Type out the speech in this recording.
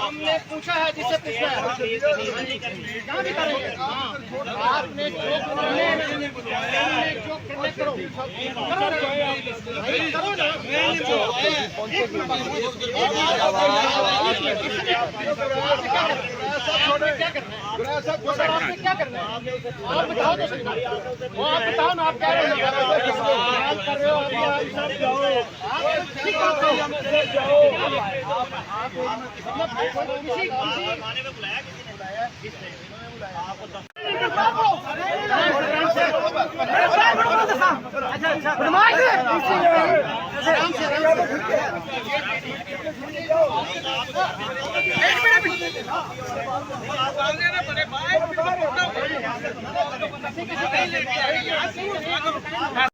हमने पूछा है जिससे पूछना है क्या भी करेंगे आपने जो करने करो क्या करना है आप बताओ तो सही वो आप बताओ ना आप क्या कर रहे हो